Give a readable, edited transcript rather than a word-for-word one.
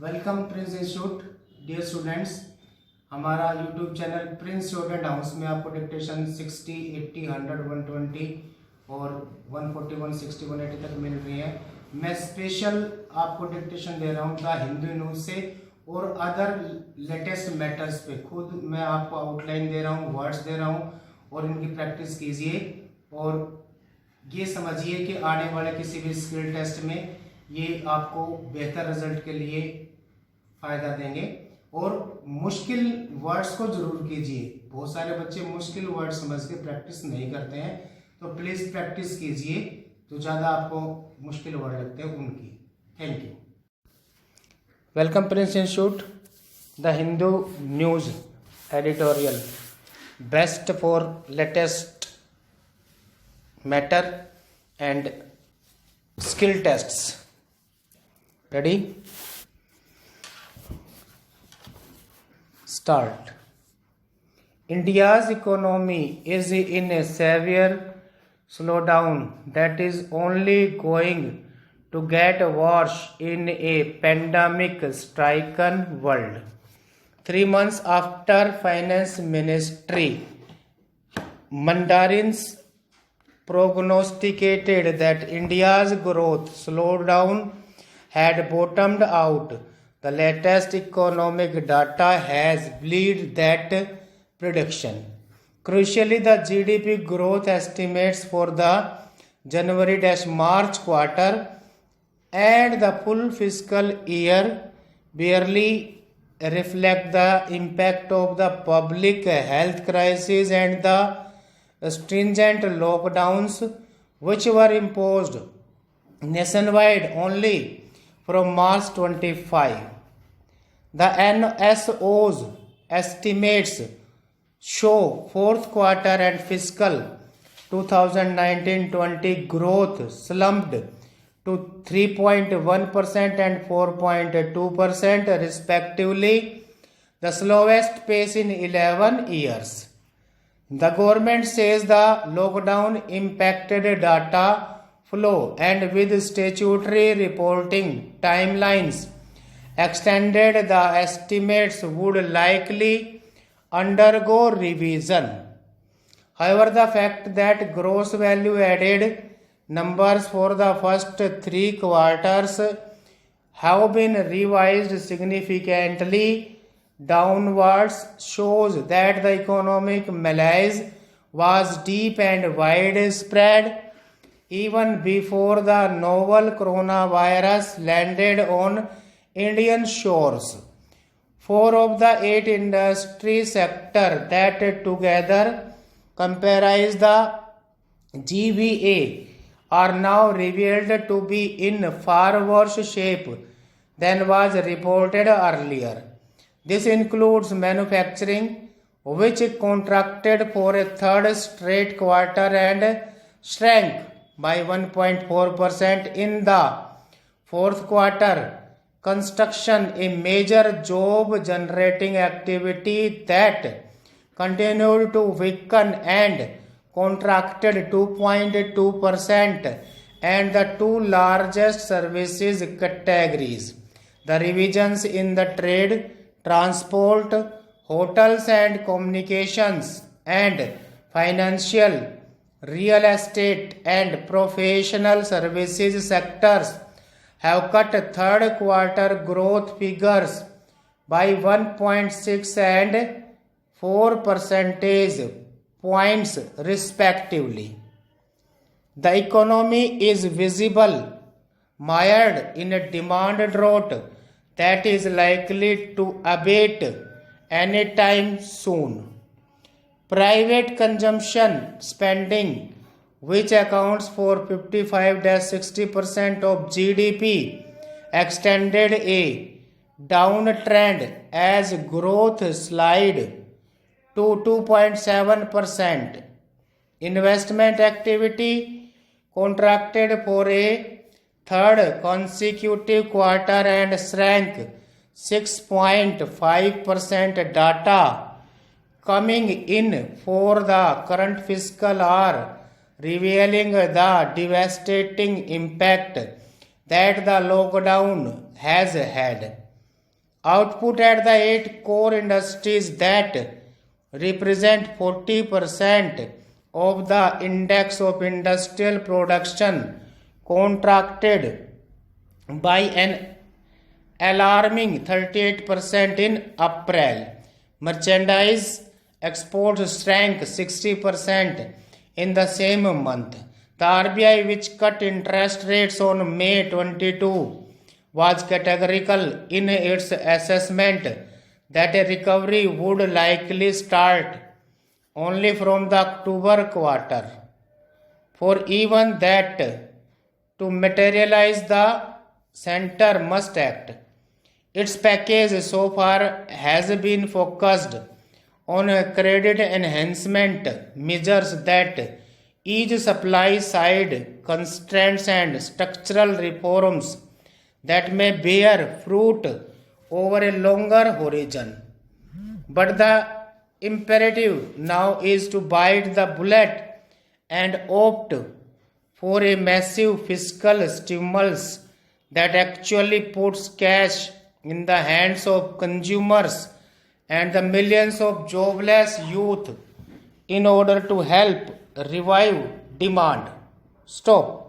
Welcome Prince Institute. Dear students, हमारा YouTube channel Prince Student House में आपको dictation 60, 80, 100, 120 और 141, 60, 180 तक मिल रही है। मैं स्पेशल आपको डिक्टेशन दे रहा हूँ द हिंदू न्यूज़ से और अदर लेटेस्ट मैटर्स पे। खुद मैं आपको आउटलाइन दे रहा हूँ, वर्ड्स दे रहा हूँ और इनकी प्रैक्टिस कीजिए और ये समझिए कि आने वाले किसी भी स्किल टेस्ट में ये आपको बेहतर रिजल्ट के लिए फ़ायदा देंगे। और मुश्किल वर्ड्स को ज़रूर कीजिए। बहुत सारे बच्चे मुश्किल वर्ड समझ के प्रैक्टिस नहीं करते हैं, तो प्लीज़ प्रैक्टिस कीजिए। तो ज़्यादा आपको मुश्किल वर्ड लगते हैं उनकी। Thank you. Welcome Prince institute the Hindu news editorial, best for latest matter and skill tests. Ready? Start. India's economy is in a severe slowdown that is only going to get worse in a pandemic-stricken world. 3 months after Finance Ministry Mandarins prognosticated that India's growth slowdown had bottomed out, the latest economic data has bleed that prediction. Crucially, the GDP growth estimates for the January-March quarter and the full fiscal year barely reflect the impact of the public health crisis and the stringent lockdowns which were imposed nationwide only from March 25. The NSO's estimates show fourth quarter and fiscal 2019-20 growth slumped to 3.1% and 4.2% respectively, the slowest pace in 11 years. The government says the lockdown impacted data flow and with statutory reporting timelines extended, the estimates would likely undergo revision. However, the fact that gross value added numbers for the first 3 quarters have been revised significantly downwards shows that the economic malaise was deep and widespread even before the novel coronavirus landed on Indian shores. 4 of the 8 industry sectors that together comprise the GVA are now revealed to be in far worse shape than was reported earlier. This includes manufacturing, which contracted for a third straight quarter and shrank by 1.4% in the fourth quarter. Construction, a major job generating activity that continued to weaken and contracted 2.2%, and the 2 largest services categories. The revisions in the trade, transport, hotels and communications, and financial, real estate and professional services sectors have cut third quarter growth figures by 1.6 and 4 percentage points respectively. The economy is visible mired in a demand drought that is likely to abate anytime soon. Private consumption spending, which accounts for 55-60% of GDP, extended a downtrend as growth slid to 2.7%. Investment activity contracted for a third consecutive quarter and shrank 6.5%. Data coming in for the current fiscal are revealing the devastating impact that the lockdown has had. Output at the 8 core industries that represent 40% of the index of industrial production contracted by an alarming 38% in April. Merchandise exports shrank 60% in the same month. The RBI, which cut interest rates on May 22, was categorical in its assessment that a recovery would likely start only from the October quarter. For even that to materialize, the center must act. Its package so far has been focused on credit enhancement measures that ease supply side constraints and structural reforms that may bear fruit over a longer horizon. But the imperative now is to bite the bullet and opt for a massive fiscal stimulus that actually puts cash in the hands of consumers and the millions of jobless youth in order to help revive demand. Stop.